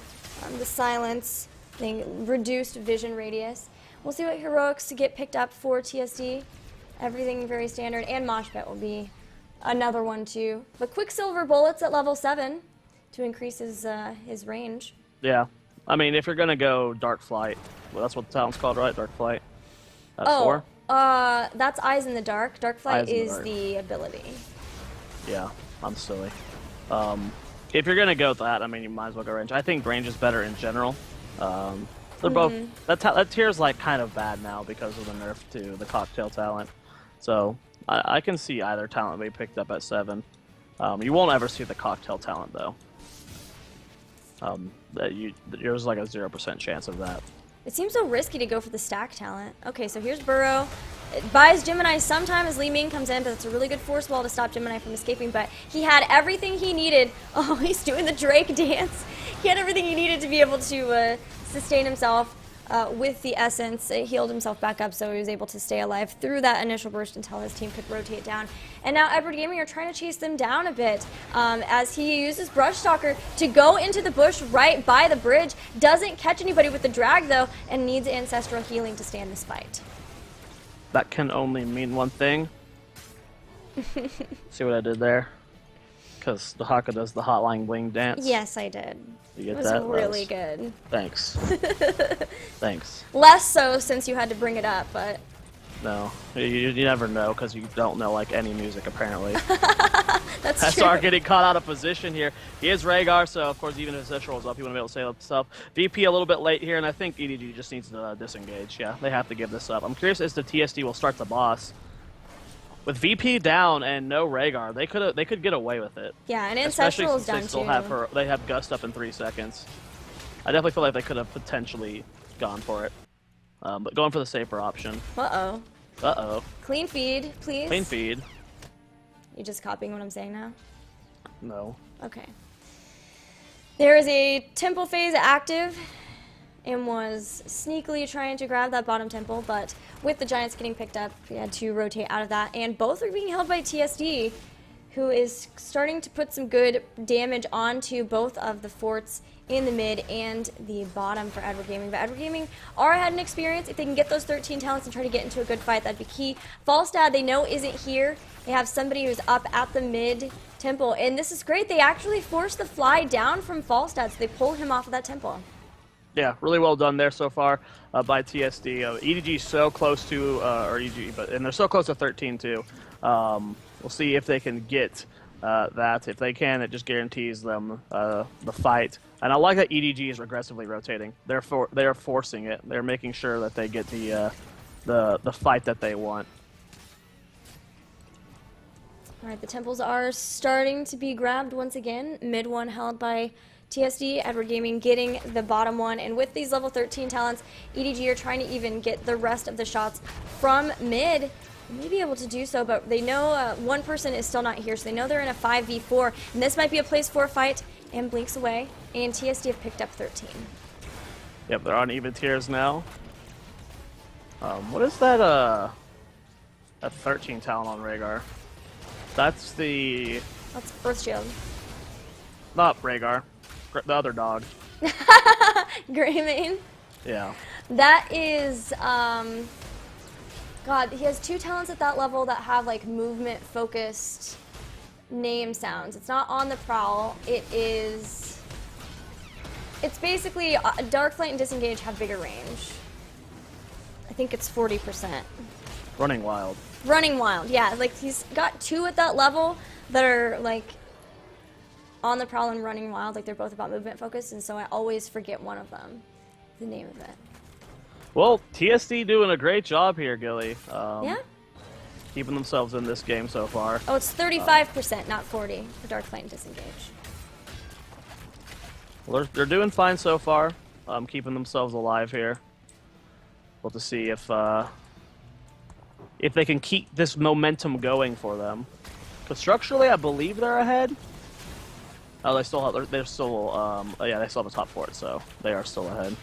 the silence, the reduced vision radius. We'll see what heroics get picked up for TSD. Everything very standard, and Moshpit will be another one too. But Quicksilver Bullets at level 7 to increase his range. Yeah. I mean, if you're going to go Dark Flight, well, that's what the talent's called, right? Dark Flight? At 4? That's Eyes in the Dark. Dark Flight is the ability. Yeah, I'm silly. If you're going to go with that, I mean, you might as well go range. I think range is better in general. They're both... That tier's, like, kind of bad now because of the nerf to the cocktail talent. So, I can see either talent be picked up at 7. You won't ever see the cocktail talent, though. There's like a 0% chance of that. It seems so risky to go for the stack talent. Okay, so here's Burrow. It buys Gemini sometime as Li Ming comes in, but it's a really good force wall to stop Gemini from escaping, but he had everything he needed. Oh, he's doing the Drake dance. He had everything he needed to be able to sustain himself with the essence. It healed himself back up, so he was able to stay alive through that initial burst until his team could rotate down. And now Edward Gaming are trying to chase them down a bit as he uses Brush Stalker to go into the bush right by the bridge. Doesn't catch anybody with the drag, though, and needs Ancestral Healing to stand this fight. that can only mean one thing. See what I did there? Because the Haka does the hotline bling dance. Yes, I did. You get It was that? really good. Thanks. Thanks. Less so since you had to bring it up, but... No, you never know because you don't know like any music apparently. That's true. SR getting caught out of position here. He is Rhaegar, so of course even if his Zesh rolls up, you want to be able to save up stuff. VP a little bit late here, and I think EDG just needs to disengage. Yeah, they have to give this up. I'm curious as to TSD will start the boss. With VP down and no Rhaegar, they could get away with it. Yeah, and Especially Ancestral's since done they still too. they have Gust up in 3 seconds. I definitely feel like they could have potentially gone for it, but going for the safer option. Uh-oh. Uh-oh. Clean feed, please. Clean feed. You just copying what I'm saying now? No. Okay. There is a temple phase active and was sneakily trying to grab that bottom temple, but with the Giants getting picked up, he had to rotate out of that, and both are being held by TSD, who is starting to put some good damage onto both of the forts in the mid and the bottom for Edward Gaming. But Edward Gaming are ahead in experience. If they can get those 13 talents and try to get into a good fight, that'd be key. Falstad, they know isn't here. They have somebody who's up at the mid temple, and this is great. They actually force the fly down from Falstad, so they pull him off of that temple. Yeah, really well done there so far by TSD. EDG so close to, or EDG, and they're so close to 13 too. We'll see if they can get that. If they can, it just guarantees them the fight. And I like that EDG is aggressively rotating. They are forcing it. They're making sure that they get the fight that they want. All right, the temples are starting to be grabbed once again. Mid one held by TSD, Edward Gaming getting the bottom one. And with these level 13 talents, EDG are trying to even get the rest of the shots from mid. They may be able to do so, but they know one person is still not here, so they know they're in a 5v4. And this might be a place 4 fight, and blinks away. And TSD have picked up 13. Yep, they're on even tiers now. What is that 13 talent on Rhaegar? That's the... That's Earth Shield. Not Rhaegar. The other dog. Greymane. Yeah. That is, God, he has 2 talents at that level that have like movement-focused name sounds. It's not on the prowl. It's basically Dark Flight and Disengage have bigger range. I think it's 40%. Running Wild. Running Wild, yeah. Like he's got 2 at that level that are like on the prowl and Running Wild. Like they're both about movement focused, and so I always forget one of them, the name of it. Well, TSD doing a great job here, Gilly. Yeah. Keeping themselves in this game so far. Oh, it's 35%, not 40 for Dark Flight and Disengage. Well, they're doing fine so far. Keeping themselves alive here. We'll have to see if they can keep this momentum going for them. Because structurally, I believe they're ahead. Oh, they still have, they're still, yeah, they still have a top fort, so they are still ahead.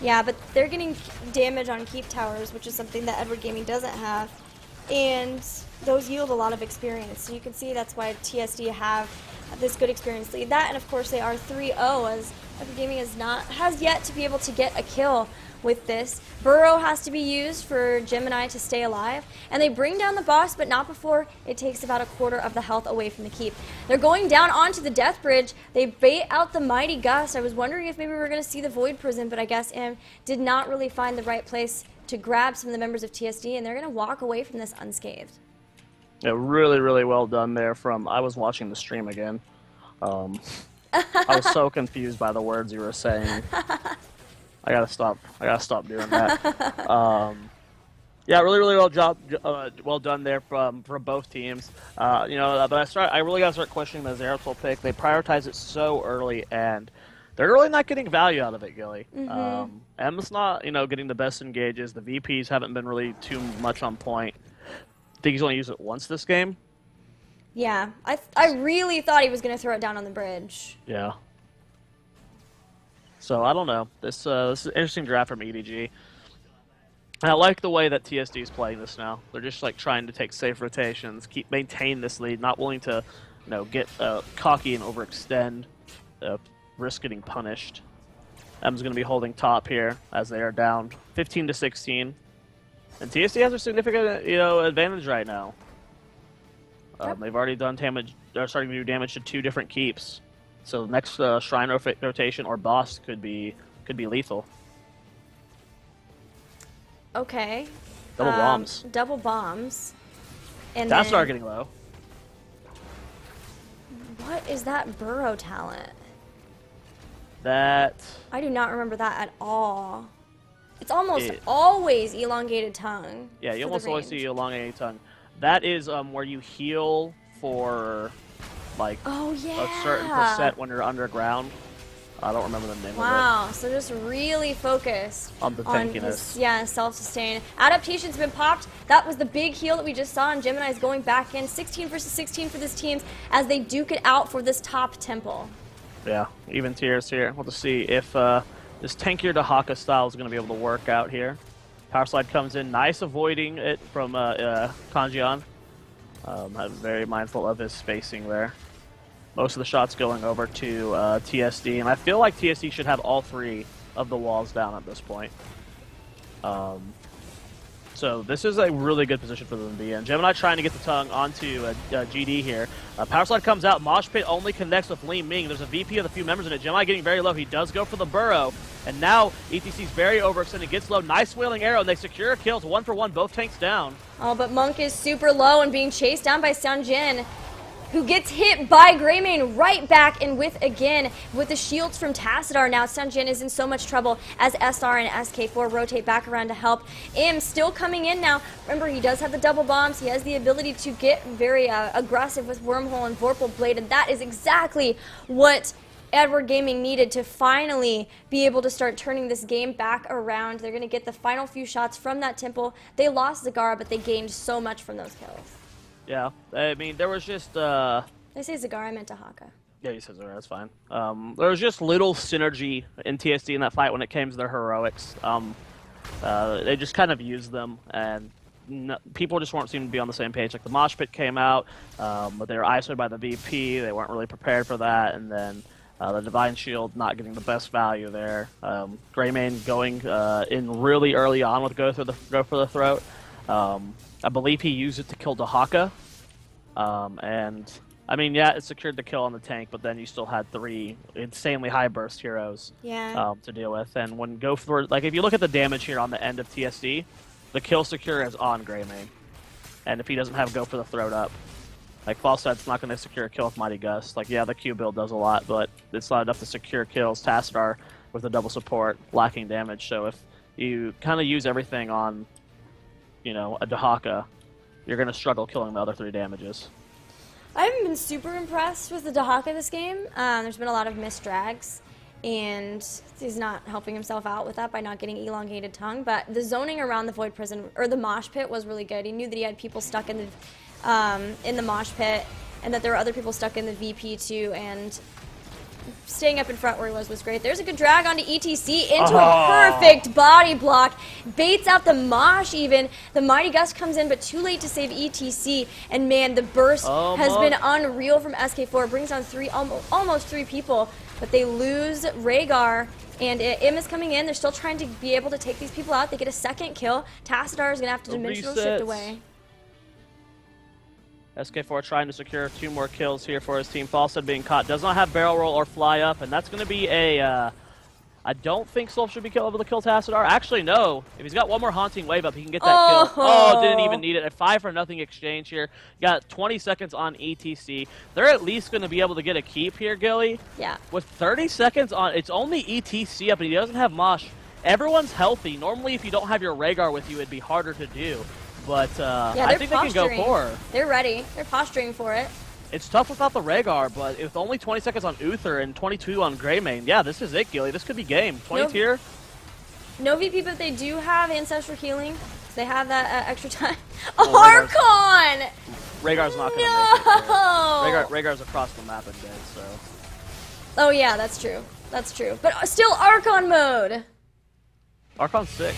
Yeah, but they're getting damage on keep towers, which is something that Edward Gaming doesn't have. And those yield a lot of experience. So you can see that's why TSD have this good experience lead. That, and of course they are 3-0, as Edward Gaming has yet to be able to get a kill with this. Burrow has to be used for Gemini to stay alive, and they bring down the boss, but not before it takes about a quarter of the health away from the keep. They're going down onto the death bridge. They bait out the Mighty Gust. I was wondering if maybe we were going to see the Void Prison, but I guess M did not really find the right place to grab some of the members of TSD, and they're going to walk away from this unscathed. Yeah, really, really well done there from... I was watching the stream again. I was so confused by the words you were saying. I gotta stop doing that. Yeah, really, really well done there from both teams. You know, but I really gotta start questioning the Zeratul pick. They prioritize it so early, and they're really not getting value out of it, Gilly. M's not, you know, getting the best engages. The VPs haven't been really too much on point. I think he's only used it once this game. Yeah, I really thought he was going to throw it down on the bridge. Yeah. So, I don't know. This is an interesting draft from EDG. And I like the way that TSD is playing this now. They're just like trying to take safe rotations, maintain this lead, not willing to, you know, get cocky and overextend, risk getting punished. M's going to be holding top here as they are down 15-16. And TSD has a significant, advantage right now. Yep. They've already done damage. They're starting to do damage to 2 different keeps. So the next shrine rotation or boss could be lethal. Okay. Double bombs. Double bombs. And That's then, getting low. what is that burrow talent? That I do not remember that at all. It's almost always elongated tongue. yeah, you for almost the always range. see elongated tongue. That is where you heal for like Oh yeah. a certain percent when you're underground. I don't remember the name of it. Wow, so just really focused On the tankiness. his, self-sustain. Adaptation's been popped. That was the big heal that we just saw, and Gemini's going back in. 16 versus 16 for this team as they duke it out for this top temple. Yeah, even tiers here. We'll just see if this tankier Dahaka style is going to be able to work out here. Power Slide comes in, nice avoiding it from Kanjian. I'm very mindful of his spacing there. Most of the shots going over to TSD, and I feel like TSD should have all 3 of the walls down at this point. So this is a really good position for them to be in. Gemini trying to get the tongue onto GD here. Power Slide comes out. Mosh Pit only connects with Li Ming. There's a VP of the few members in it. Gemini getting very low. He does go for the burrow. And now ETC's very overextended. Gets low. Nice wailing arrow. And they secure kills 1 for 1. Both tanks down. Oh, but Monk is super low and being chased down by Sunjin, who gets hit by Greymane right back and with the shields from Tassadar. Now Sunjin is in so much trouble as SR and SK4 rotate back around to help. Im still coming in now. Remember, he does have the double bombs. He has the ability to get very aggressive with Wormhole and Vorpal Blade, and that is exactly what Edward Gaming needed to finally be able to start turning this game back around. They're going to get the final few shots from that temple. They lost Zagara, but they gained so much from those kills. Yeah, I mean, there was just... I say Zagara, I meant Dahaka. Yeah, you said Zora, that's fine. There was just little synergy in TSD in that fight when it came to their heroics. They just kind of used them, and people just weren't seeming to be on the same page. Like, the Mosh Pit came out, but they were isolated by the VP. They weren't really prepared for that, and then the Divine Shield not getting the best value there. Greymane going in really early on with go for the throat. I believe he used it to kill Dahaka. And, I mean, yeah, it secured the kill on the tank, but then you still had 3 insanely high burst heroes to deal with. And when go for, like, if you look at the damage here on the end of TSD, the kill secure is on Greymane. And if he doesn't have go for the throat up, like, False Side's not going to secure a kill with Mighty Gust. Like, yeah, the Q build does a lot, but it's not enough to secure kills. Tassadar with the double support, lacking damage. So if you kind of use everything on, a Dahaka, you're going to struggle killing the other 3 damages. I haven't been super impressed with the Dahaka this game. There's been a lot of missed drags, and he's not helping himself out with that by not getting elongated tongue. But the zoning around the Void Prison, or the Mosh Pit, was really good. He knew that he had people stuck in the Mosh Pit, and that there were other people stuck in the VP too, and staying up in front where he was great. There's a good drag onto ETC into a perfect body block. Baits out the Mosh even. The Mighty Gust comes in, but too late to save ETC. And man, the burst has been unreal from SK4. Brings down almost 3 people, but they lose Rhaegar. And Im is coming in. They're still trying to be able to take these people out. They get a second kill. Tassadar is going to have to dimensional shift away. SK4 trying to secure 2 more kills here for his team. Falsehead being caught. Does not have barrel roll or fly up, and that's going to be a... I don't think Solf should be able to kill Tassadar. Actually, no. If he's got one more Haunting Wave up, he can get that kill. Oh, didn't even need it. A 5-0 exchange here. Got 20 seconds on ETC. They're at least going to be able to get a keep here, Gilly. Yeah. With 30 seconds on, it's only ETC up, and he doesn't have Mosh. Everyone's healthy. Normally, if you don't have your Rhaegar with you, it'd be harder to do. But I think they can go core. They're ready. They're posturing for it. It's tough without the Rhaegar, but with only 20 seconds on Uther and 22 on Greymane, yeah, this is it, Gilly. This could be game. 20 tier. No VP, but they do have Ancestral Healing. So they have that extra time. Archon! Rhaegar's not going to make it. Rhaegar's across the map and dead, so. Oh, yeah, that's true. That's true. But still Archon mode. Archon's sick.